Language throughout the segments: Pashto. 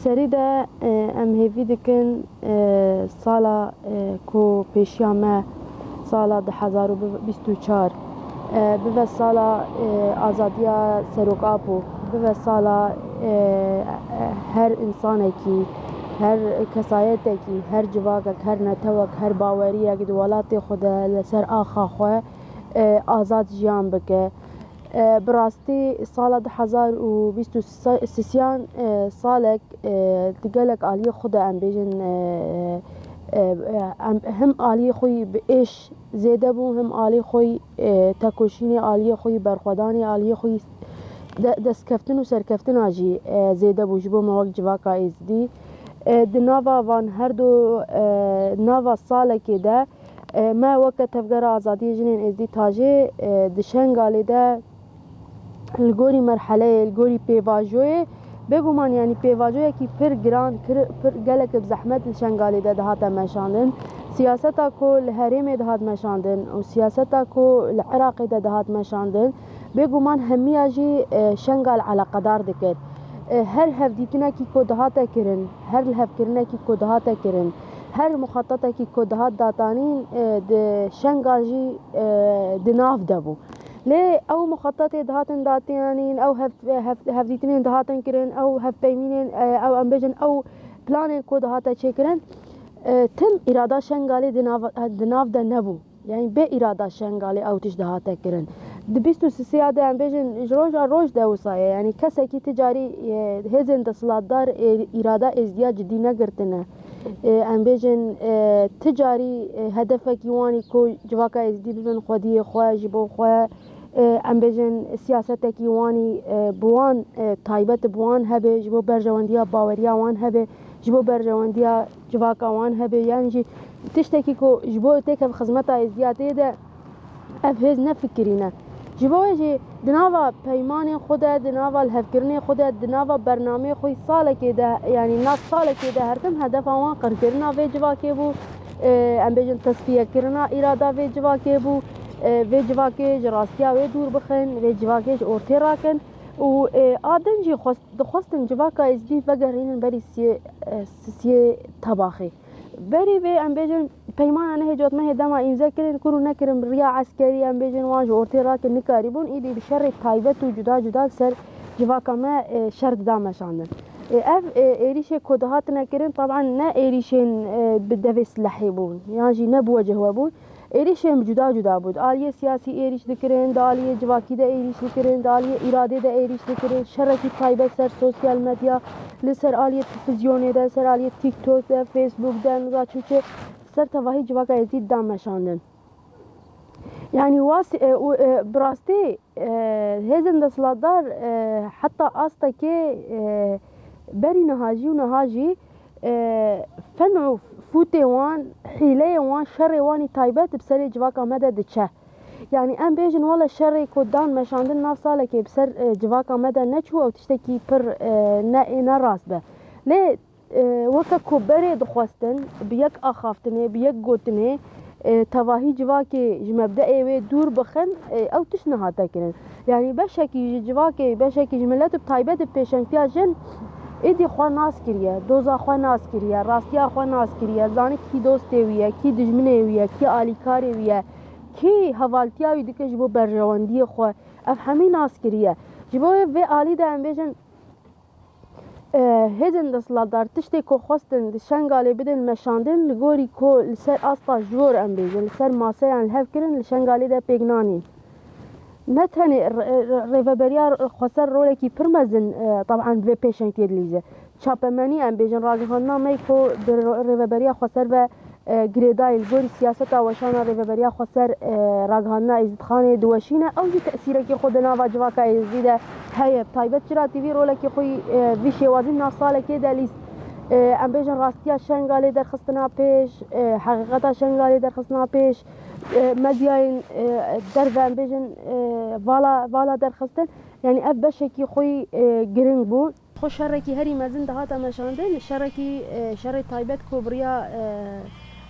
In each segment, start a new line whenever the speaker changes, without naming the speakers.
سری ده ام هیوی دکن سالا کو پیشیامه سالا 2024 به سالا آزادیا سروقاپو به سالا هر انسان کی هر کسایت کی هر جواک هر نتوک هر باوری اگه دولت خود لسر آخا خو آزاد جیان بکه براستی سال 2023 سالک دگلک عالی خود ام بیجن هم عالی خوی به ایش زیده بو هم عالی خوی تکوشین عالی خوی برخودانی عالی خوی دست کفتن و سرکفتن آجی زیده بو جبو موقع جواکا ازدی دناوا وان هر دو ناوا سالکی ده ما وقت تفجر آزادی جنین ازدی تاجه دشنگالی ده الگوری مرحله الگوری پیواجوی بگو من یعنی پیواجوی کی پر گران پر گلک بزحمت الشنگالی ده هات مشاندن سیاستا کو الحریم ده هات مشاندن و سیاستا کو العراق ده هات مشاندن بگو من همی اجی شنگال على قدار دکر هر هفدیتنا کی کو ده هات کرن هر الهف کرنا کی کو ده هات کرن هر مخطط کی کو ده هات داتانین ده شنگاجی دناف دبو ليه او مخطط دهاتن داتيانين او هفديتنين دهاتن كرن او هفبيمينين او امبيجن او بلانين كو دهاتا تشكرن تم اراده شنغالي دناف ده نبو يعني بي اراده شنغالي او تش دهاتا كرن دبيستو سياده امبيجن روج ده وصايه يعني كسكي تجاري هزن دسلاتدار اراده ازدياد جدي نگرتنه امبيجن تجاري هدفك يواني كو جواكا ازدي ببن خودي خوا جبو خوا ام بیجن سیاست کی وانی بوان تایبت بوان هبه جبو برجواندیا باوریا وان هبه جبو برجواندیا جواکا وان هبه یعنی جی تشتکی کو جبو تک خدمت ازدیاته ده افهز نفکرینه جبو جی دناوا پیمان خود دناوا الهفکرنی خود دناوا برنامه خوی سال که ده یعنی ناس سال که ده هر کم هدف وان قرکرنا و جواکه بو ام بیجن تصفیه کرنا اراده و جواکه بو و جواکه جراستیا و دور بخن و جواکه اورتی راکن و آدن جی خواستن جواکه ازدی بگرینن بری سی طباخی بری و ام بیجن پیمان انه جوت مه دما امضا کرن کرو نکرم ریا عسکری ام بیجن واج اورتی راکن نکاریبون ایدی بشر تایبت و جدا سر جواکه ما شرط دامشاندن اف ایریش کدهات نکرن طبعا نه ایریشن بدوی سلاحی بون یعنی نه بوجه بون ایریشم جدا بود آلیه سیاسی ایریش دکرین دالیه جواکی ده ایریش دکرین دالیه اراده ده ایریش دکرین شرکی تایبه سر سوسیال مدیا لسر آلیه تلفزیونه ده سر آلیه تیک توک ده فیسبوک ده نزا چوچه سر تواهی جواکا ازید دام مشاندن يعني براستی هزن دسلاتدار حتى آستا که بری نهاجی و نهاجی فنعو فوتي وان حيلي وان شر واني تايبات بسري جواكا مدى دچه يعني ام بيجن ولا شر كودان مشاندن ناف ساله كي بسر جواكا مدى نچو او تشتكي پر نا راس به لي وكا كوبري دخواستن بيك اخافتني بيك گوتني تواهي جواكي جمبدأ و دور بخن او تشنهاتا كرن يعني بشكي جواكي بشكي جملات بتايبات بيشنتيا جن ایدی خواه ناس کریه دوزا خواه ناس کریه راستیا خواه ناس کریه زانی کی دوسته ویه کی دجمنه ویه کی آلیکاره ویه کی حوالتیاوی دکه جبو برجواندی خواه اف همه ناس کریه جبو و آلی ده ام بیجن هزن دسلاتدار تشتی که خواستن شنگالی بدن مشاندن لگوری که لسر آستا جور ام بیجن لسر ماسه یعنی الهف کرن لشنگالی ده پیگنانی نتني ريفابريا خسر رولكي برمزن طبعا في بيشنت يدليزه شابماني ام بيجن راجهنا مايكو ريفابريا خسر و جريداي الجوري سياسة وشانا ريفابريا خسر راجهنا ازدخاني دوشينه او جي تأثيره كي خودنا واجواكا يزيده هيا طيبت جرا تيفي رولكي خوي في شوازين نافصالة كده ليست ام بيجن راستيا شنغالي در خستنا پیش حقیقتا شنغالي در خستنا پیش مدياين در ام بيجن والا در خستن يعني اف بشكي خوي جرينج بو خو شركي هري مزن دهاتا مشاندن شركي شر تايبت كوبريا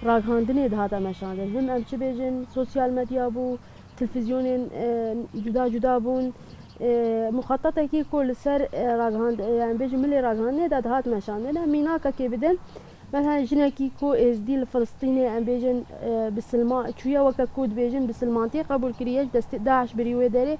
راگهاندنی دهاتا مشاندن هم ام چه بيجن سوسيال مديا بو تلفزيون جدا بون مخططه کی کل سر راگهاند یعنی بیجم ملی راگهاند داد هات مشانده میناکا کی بدن مثلا جنکی کو از دیل فلسطینی ام بیجن بسلمان چویا وک کود بیجن بسلمانتی قبول کریج دست داعش بریوه داره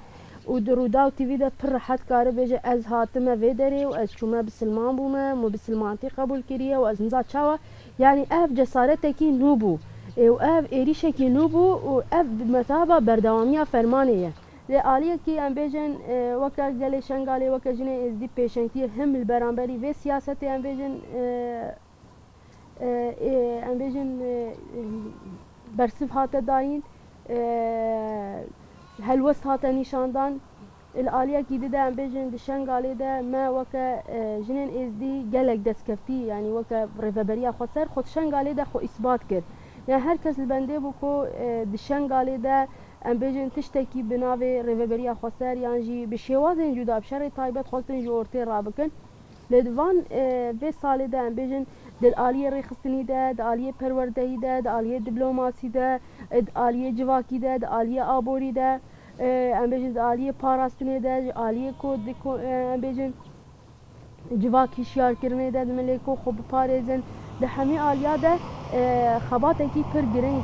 و دروداو تیوی ده پر راحت کاره بیجه از هاتمه وی داره و از چوما بسلمان بومه مو بسلمانتی قبول کریه و از نزا چاوا یعنی اف جسارت کی نوبو و اف ایریش کی نوبو و اف مثابه بردوامی فرمانیه لآلیه کی ام بیجن وک گله شنگاله وک جنه از دی پیشنتی هم البرانبری و سیاست ام بیجن ام بیجن برسف هاته داین هلوست هاته نشاندان الآلیه کی دیده ام بیجن دشنگاله ده ما وک جنین از دی گلک دستکفتی یعنی وک رفبریا خود سر خود شنگاله ده خو اثبات کرد یعنی هر کس البنده بو کو دشنگاله ده ام بیجن تشتکی بناوی رفبریا خود سر یعنی جی بشوازن جدا بشر تایبت خودتن جو ارته رابکن لدوان و ساله ده ام بیجن در آلیه ریخستنی ده در آلیه پروردهی ده در آلیه دیپلماسی ده در آلیه جواکی ده در آلیه آبوری ده ام بیجن در آلیه پاراستنی ده در آلیه کود ام بیجن جواکی شیار کرنه ده دملی کو خوب پارزن ده همه آلیه ده خبات کی پر گرنگ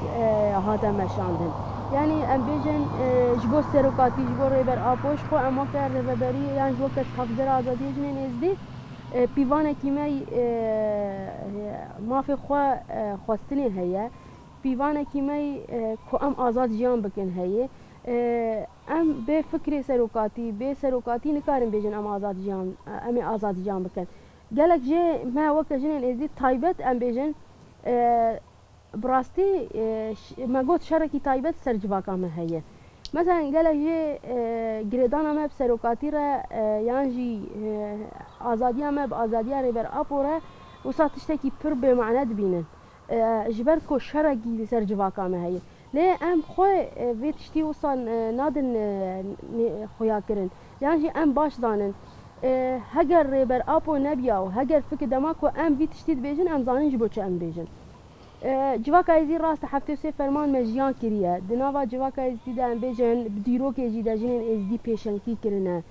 هاته مشاندن یعنی ام بیجن جبو سروکاتی جبو ریبر آپوش خو اما که ریبری یعنی جبو که تفضل آزادی جنین ازدی پیوانه کیمی مافی خوا خواستنی هیه پیوانه کیمی کو ام آزاد جیان بکن هیه ام به فکر سروکاتی نکارم بیجن ام آزاد جیان بکن گلک جه ما وقت جنین ازدی تایبت ام بیجن براستی ما گوت شرکی تایبت سر جواکا ما هیه مثلا قال جي جريدانا ما بسروكاتي را يانجي آزاديا ما بآزاديا ريبر أبورا وساتشتكي پر بمعنى دبينن جبركو شرقي سر جواكا ما هي ليه ام خوي فيتشتي وصل نادن خويا كرن يانجي ام باش دانن هجر ريبر أبو نبياو هجر فك دماكو ام فيتشتي بيجن ام زانن جبو چه ام بيجن جواکا ازی راست هفته سه فرمان مجیان کریه دنوا جواکا ازی دان بیجن دیرو که جی دجین ازدی پیشنکی کرنه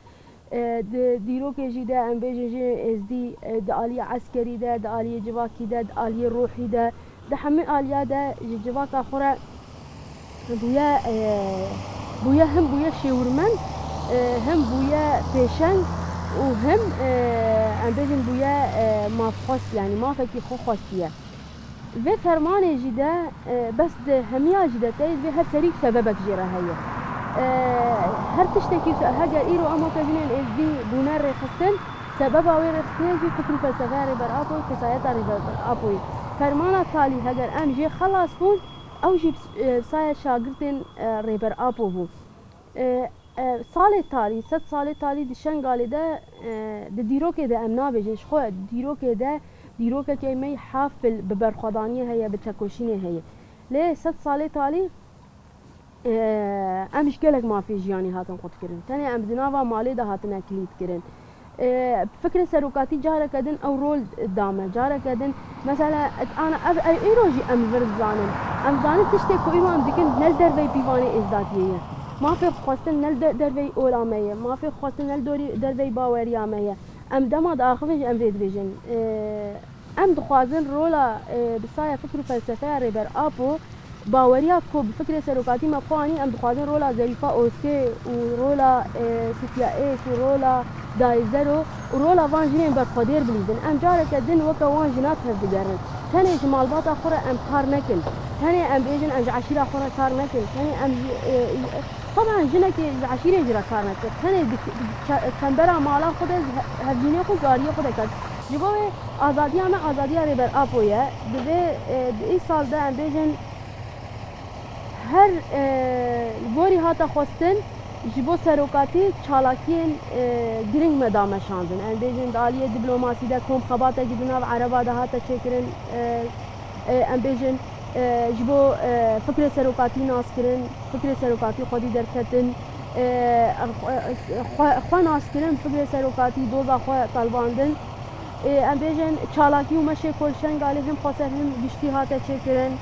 دیرو که جی دان بیجن ازدی دالی عسکری ده دالی جواکی ده دالی روحی ده ده همه آلیا ده جواکا خورا بویا هم بویا شورمن هم بویا پیشن و هم ام بیجن بویا مافخاص یعنی مافکی خو خاصیه و فرمان جدا بس ده هميا جدا تايز به هر سريك سببك جرا هي هر تشتكي هاجا ايرو اما كجنين از دي بونار رخصتن سببا وي رخصتن جي فكر فلسفه ريبر ابو كسايتا ريبر ابو فرمان تالي هاجر ام جي خلاص بون او جي سايا شاگردن ريبر ابو بو سال تالي 7 سال تالي دشنگالي ده ديروكي ده امنا بجش خو ديروكي ده دیروکه که می حافل ببرخوادانی هیا بتکوشینی هیا لی 7 سال تالی امش گلک مافی جیانی هاتن خود کرن تنی ام دناوا مالی ده هاتن اکلید کرن فکر سروکاتی جاره کدن او رول دامه جاره کدن مثلا انا ایروجی ام ورز زانن ام زانن تشتی کو ایمان دکن نل دروی پیوانی ازدادیه ما في خواستن نل دروی اولامیه ما في خواستن نل دروی باوریامه ام دما داخلش ام رید ویژن ام دخوازن رولا بسایه فکر و فلسفه ریبر آپو باوریا کو بفکر سروکاتی مفانی ام دخوازن رولا ظریفه اوسکه و رولا سیتیا ایس و رولا دایزرو و رولا وان جنین برخودیر بلیدن ام جاره کدن وکا وان جنات هف بگرن تنه جمال باتا خورا ام کار نکن تنه ام بیجن ام عشیره خورا کار نکن تنه ام طبعا جنك عشيرة جرا كانت تاني كندرا مالا خود هفجيني خود زاريه خود كد جبوه آزاديا ما آزاديا ريبر آبويا ده ای سال ده ام بیجن هر بوری هاتا خواستن جبو سروکاتی چالاکین گرنگ مدامه شاندن ام بیجن دالیه دیپلماسی ده کم خباته گدنا و عربا ده هاتا چکرن ام بیجن جبو فکر سروکاتی ناس کرن فکر سروکاتی خودی درکتن خو ناس کرن فکر سروکاتی دوزا خو طالباندن ام بیجن چالاکی و مشه کلشن گالی هم خاصه هم گشتی هاته چکرن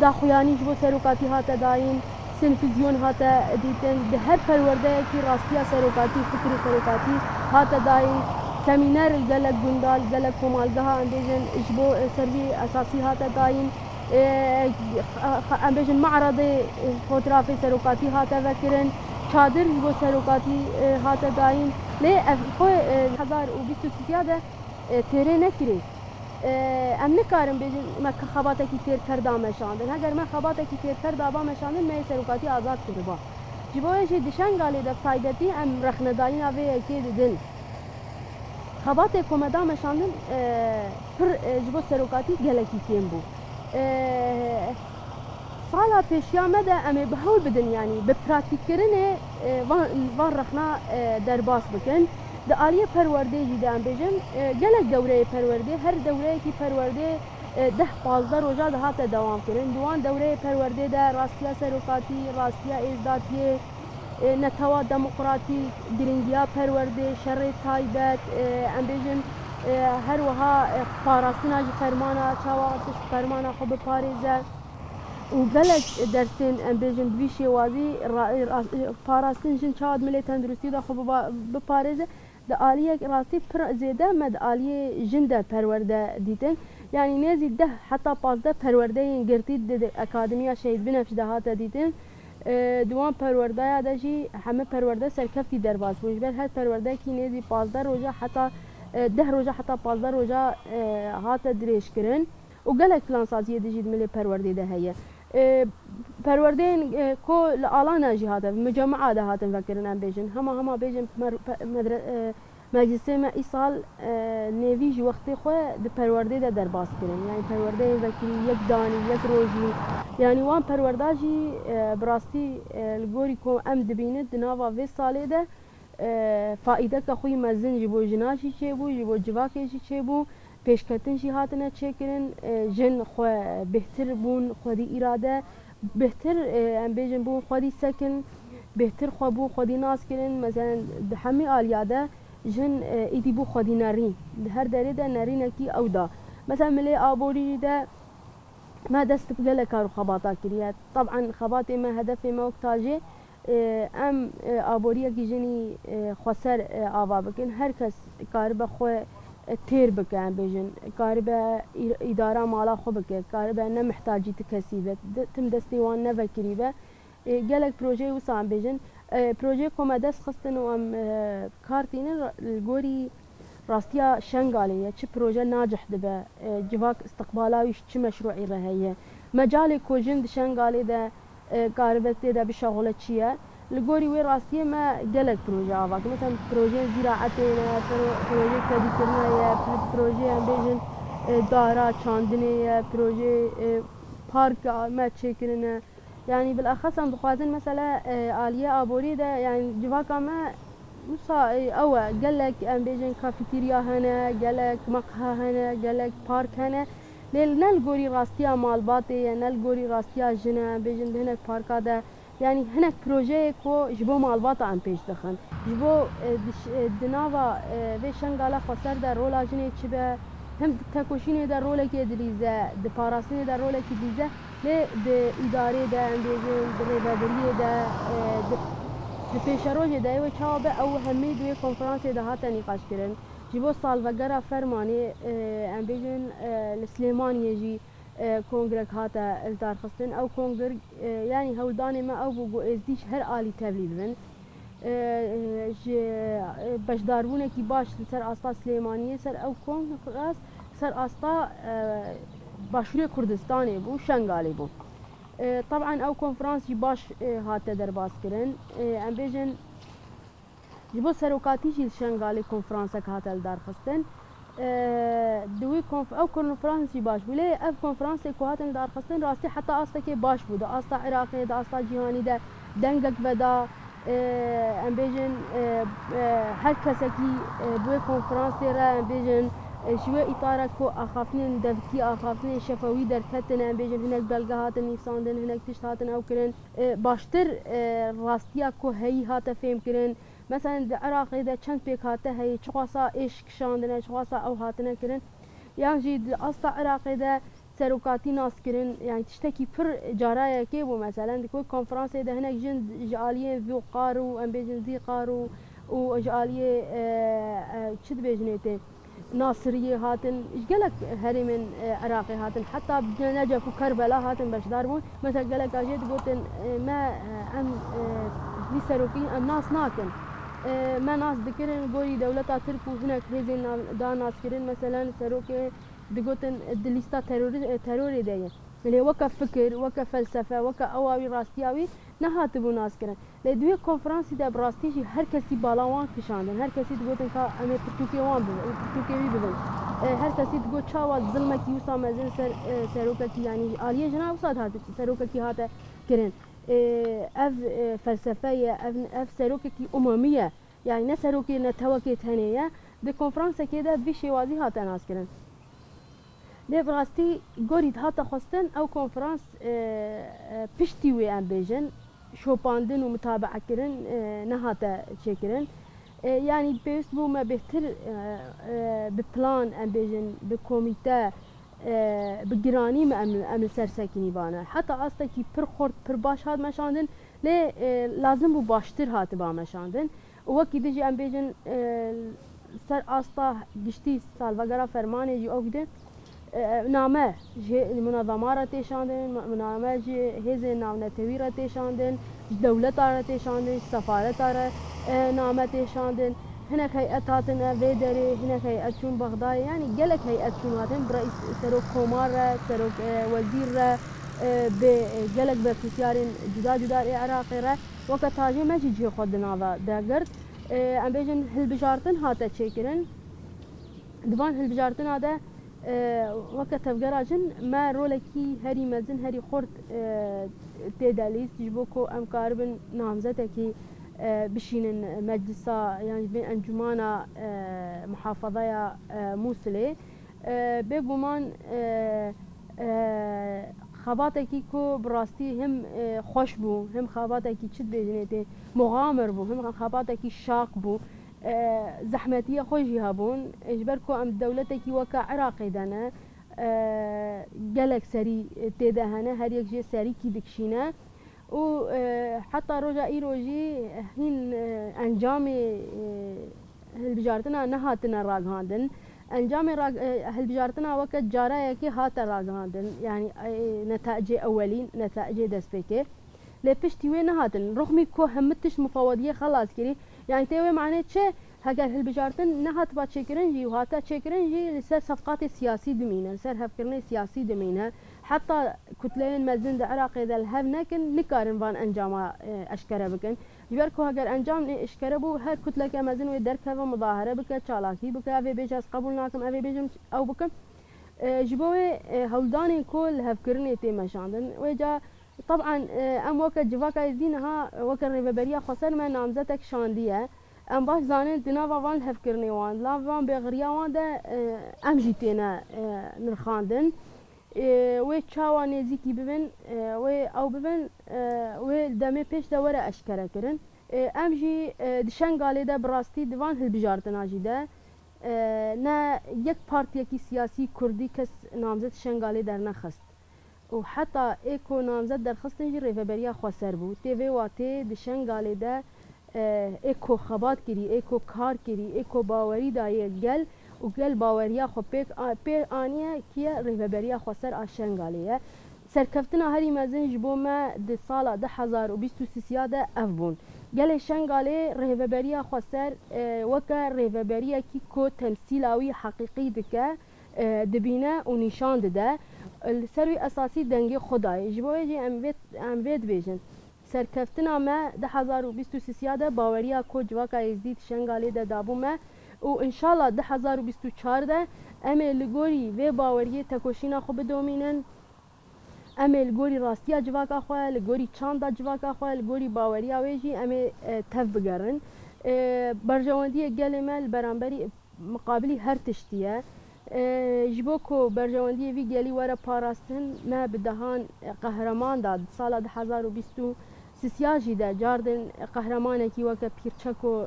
داخویانی جبو سروکاتی هاته داین سنفیزیون هاته دیتن ده هر پرورده کی راستیا سروکاتی فکری سروکاتی هاته داین سمینر گلک گندال گلک کمالگاه اندیجن اجبو سروی اساسی هاته داین اندیجن معرض فوتوغرافی سروکاتی هاته وکرن چادر جبو سروکاتی هاته داین لی خو 1023 ده تیره نکری ام نکارم بجن ما خباته کی تیر کرده مشاندن اگر ما خباته کی تیر کرده با مشاندن می سروکاتی آزاد کرده با جبویش دشنگالی ده فایدتی ام رخنداین اوی کی دل خباته کمدا مشاندن پر جبو سروکاتی گلکی کیم بو سالا پیشیامه ده امی بهول بدن یعنی به پراتیک کرنه وان رخنا درباس بکن ده آلیه پرورده جیده ام بجن گلک دوره پرورده هر دوره کی پرورده 10-15 روزا ده هاته دوام کرن دوان دوره پرورده ده راستیا سروکاتی راستیا ازدادیه نتوا دموکراتی گرینگیا پرورده شر تایبت ام بجن هر وها پاراستنا جی فرمانا چاواتش فرمانا خوب پاریزه و گلک درسین ام بجن دویشی وازی پاراستن جن چاوات ملی تندرستی ده خوب بپاریزه ده آلیه راستی پر زیده مد آلیه جنده پرورده دیدن یعنی نزی 10 حتی 15 پرورده این گرتید ده اکادمیا شهید بنفش ده هاته دیدن دوام پرورده یا جی همه پرورده سرکفتی درباز بوش بر هر پرورده کی نزی 15 روزا حتی 10 روزا حتی 15 روزا هاته دریش کرن و گلک پلان سازی دیجید ملی پرورده ده هیه پرورده کو لآلانا جی هاته مجموعه ده هاته فکرن ام بیجن هما بیجن مجلسه ما ای سال نیویج وقتی خو ده پرورده ده درباز کرن یعنی پرورده وکیل یک دانی یک روزی یعنی وان پرورده جی براستی الگوری کو ام دبینه دناوا وی ساله ده فایده که خوی مزن جبو جناشی چه بو جبو جواکی چه بو پیشکتن جی هاتنه چه کرن جن خو بهتر بون خودی اراده بهتر ام بیجن بون خودی سکن بهتر خو بو خودی ناس کرن مثلا همه آلیاده جن ایدی بو خودی نرین هر دره ده نرینه کی او دا مثلا ملی آبوری ده ما دست بقله كارو خباطا كريات طبعا خباطي ما هدفي ما وقتاجي ام آبوريا كي جني خسر آوا بكن هر کس كاربا خو تير بكن بيجن كاربا إدارة مالا خو بكن كاربا نه محتاجي تكسيبه تم دستي وان نفكري به جالك بروجي وسام بيجن بروجي كوما دست خستن وام كارتين الجوري راستيا شنغالية چه بروجه ناجح دبه جواك استقبالاويش چه مشروعي رهيه مجال كوجند شنغالي ده قاربتي ده بشغله چيه لگوری وی راستیه ما گلک پروژه آواک مثلا پروژه زراعتی نه پروژه کدی کرنا یا پروژه هم بیشن دارا چاندنی یا پروژه پارک ما چکرنه يعني بالاخص هم دخوازن مثلا آلية آبوري ده يعني جواكا ما وصا او قالك ام بيجن كافيتيريا هنا قالك مقهى هنا قالك بارك هنا ليل نلقوري راستيا مالباتي نلقوري راستيا جنا بيجن هناك بارك هذا يعني هناك بروجي كو جبو مالباتا ام بيش دخن جبو دناوا في شنغالا خسر در رولا جني تشبه هم تكوشيني در رولا كي دريزه د باراسيني در رولا كي دريزه ل د اداري ده ام بيجن د ريبادليه ده د پیشروج ده و چابه او همه دوی کنفرانس ده هاتا نقاش کرن جبو سالوگرا فرمانی ام بیجن لسلیمان یجی کنگرک هاتا الدار خستن او کنگر يعني هولدان ما او بو ازدیش هر آلی تبلیل من بشداربونه کی باش سر آستا سلیمانیه سر او کنگرس سر آستا باشوری کردستانی بو شنگالی بو طبعا او کنفرانس باش هاته درباس کرن ام بیجن جبو سروکاتی جیل شنگالی کنفرانس هاته دار خستن دوی او کنفرانس باش بله اف کنفرانس کو هاته دار خستن راستی حتی آستا که باش بود آستا عراقی ده آستا جهانی ده دنگک ودا ام بیجن هر کسی کی بو کنفرانس را ام بیجن شوي إطارك كو أخافنين دفكي أخافنين شفوي در كتن بيجن هناك بلغات نيفساندن هناك تشتاتن أو كرن باشتر راستيا كو هي هاتا فهم كرن مثلا د عراق إذا چند بيك هاتا هي چخواسا إيش كشاندن چخواسا أو هاتنا كرن يعني جي أصلا عراق إذا سروکاتی ناسکرین یعنی تشتکی پر جارایه که بو مثلا دکوی کنفرانس ده هنک جن جالیه وی قارو ام بیجن زی قارو و جالیه چد بیجنیته ناصریه هاتن جلك هري من عراقي هاتن حتى نجف وكربلاء هاتن باش داربون مثلا قالك اجيت قلت ما ام في سروكي ام ناس ناكن ما ناس ذكرن قولي دولتا تركو هناك هزين دا ناس كرن مثلا سروكي دقوتن دليستا تروري دايه اللي وكا فكر وكا فلسفه وكا اواوي راستياوي نهاتبو ناس كرن لدوي كونفرنس دا براستيجي هر كسي بالاوان كشاندن هر كسي دقوتن كا امي برتوكي وان برتوكي بي هر کسی دگو چاوا ظلمت یوسا مزن سروکتی یعنی آلیه جنا وصاد هات سروکتی هات کرن اف فلسفه اف سروکتی اممیه يعني نسروكي نتوكيت هنية دي كونفرنس كده في شوازي هات ناس كرن دي براستي قريد هات خستن او كونفرنس بشتي وي ام بيجن شوباندن ومتابعة كرن نهاتا شكرن يعني بيسبو ما بهتر ببلان ام بيجن بكوميتا بجراني ما امل سرسكيني بانا حتى اصلا پر خورد پر باش هات مشاندن لي لازم بو باشتر هات با مشاندن وكي ديجي ام بيجن سر استا گشتي سالفاغرا فرمانه جي اوغده نامه جي منظمات تشاندن نامه جي هزي نامه تويره تشاندن دولت تشاندن سفارت نامه تشاندن هناك هيئتاتنا فيدري هناك هيئتون بغداد يعني قالك هيئتون هاتن برئيس سروك كومار سروك وزير بقالك بفسيارين جدا جدا العراقي را وقت هاجي ما جي خدنا هذا داقرت ام بيجن هالبجارتن هاتا تشيكرن دبان هالبجارتن هذا وقت تفقراجن ما رولكي هري مزن هري خورد تيداليس جبوكو ام كاربن نامزتكي بشين مجلسا يعني بين انجمانا محافظة موصلة بيقومان خباتكي كو براستي هم خوش بو هم خباتكي چد بيجنيتي مغامر بو هم خباتكي شاق بو زحمتية خوشي هابون اجبر كو ام دولتكي وكا عراقي دانا قالك سري تيدهانا هر يك جي سري كي دكشينا و حتى رجا ايروجي هين انجامي هالبجارتنا نهاتنا راغاندن انجام هالبجارتنا وقت جارة كي هات راغاندن يعني نتائج اولين نتائج دسبكه لبشتي وين هاتن رغم كو همتش مفوضيه خلاص كري يعني تيوي معناه چه هاگر هالبجارتن نهات با چكرنجي وهاتا چكرنجي لسر صفقات سياسي دمينه لسر هفكرني سياسي دمينه حتى كتلين مزن عراقي ذا الهف نكن نكارن فان انجام اشكره بكن جبركو هاگر انجام اشكره بو هر كتله كمزن ودرك مظاهره بك چالاكي بك اوي بيجاز قبول ناكم اوي بيجم او بكم جبوي هولداني كل هفكرني تي مشاندن وجا طبعا ام وقت جواكا يزدينها وقت ريفبريا خسر ما نامزتك شانديه ام باش زانن دناوا وان هفكرني وان لا وان بغريا وان ده ام جيتينا نرخاندن و چاوا نزیکی ببن و او ببن و دمه پیش ده وره اشکره کرن ام جی دشنگاله ده براستی دوان هلبجارتنا جی ده نه یک پارتی کی سیاسی کردی کس نامزد شنگاله در نخست و حتی ایکو نامزد در خستن جی ریفبریا خسر بود تیوی واتی دشنگاله ده ایکو خبات کری ایکو کار کری ایکو باوری دایه گل و گل باوریا خو پی آنیه کیه ریفبریا خسر آشنگالیه سرکفتنا هری مزن جبو ما ده سالا 2023 ده افبون گل شنگالی ریفبریا خسر وکا ریفبریا کی کو تمثیلاوی حقیقی دکه دبینه و نشان ده سروی اساسی دنگی خدای جبو یجی اموید بیجن سرکفتنا ما 2023 ده باوریا کو جواکا ازدید شنگالی ده دابو ما و ان شاء الله 2024 ده امه لگوری و باوریه تکوشینا خو بدومینن امه لگوری راستیا جواکا خو لگوری چاندا جواکا خو لگوری باوریا ویجی امه تف بگرن برجواندی گلمل برانبری مقابلی هر تشتیه جبوکو برجواندی وی گلی وره پاراستن ما بدهان قهرمان داد سال 2023 ده جاردن قهرمانه کی وک پیرچکو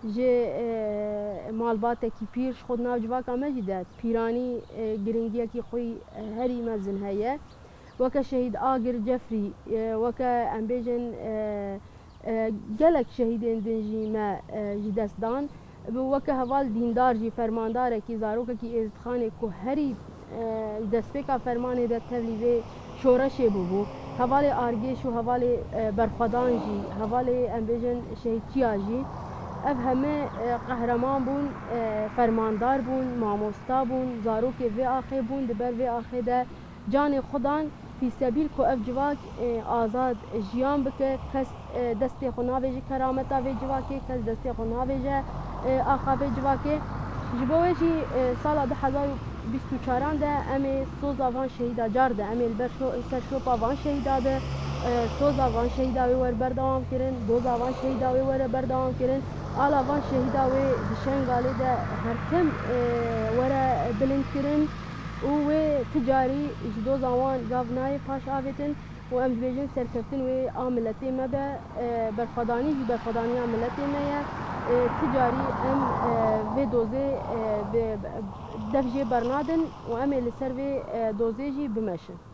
جه مالباتکی پیر خود ناو جواکا مجده پیرانی گرنگیه کی خوی هری مزن هیه وکا شهید آگر جفری وکا امبیجن گلک شهیدین دنجی ما جدستان وکا هوال دیندار جی فرمانداره کی زاروکا کی ازدخانه کو هری دستپیکا فرمانه ده تبلیغه شورشه بو هوال آرگیش و هوال برخدان جی هوال امبیجن شهیدچیا جی ev heme qehreman bûn, fermandar bûn, mamosta bûn, zarokê vê axê bûn, di ber vê axê de canê xwe pîsebîl ku ev civak azad jiyan bike, kes destê xwe navêje kerameta vê civakê, kes destê xwe navêje axa vê civakê. Ji bo wê jî sala 2024 de em ê soza van şehîda car de em ê li ber ser şopa van şehîda de soza van şehîda wê were berdewam kirin, doza van şehîda wê were berdewam kirin. Ala van şehîda wê di Şengalê de her tim were bilind kirin û wê ti carî ji doza wan gav nayê paş avêtin û em dibêjin serkeftin wê a milletê me be berxwedanî jî berxwedaniya milletê me ye ti carî em vê dozê dev jê bernadin û em ê li ser vê dozê jî bimeşin.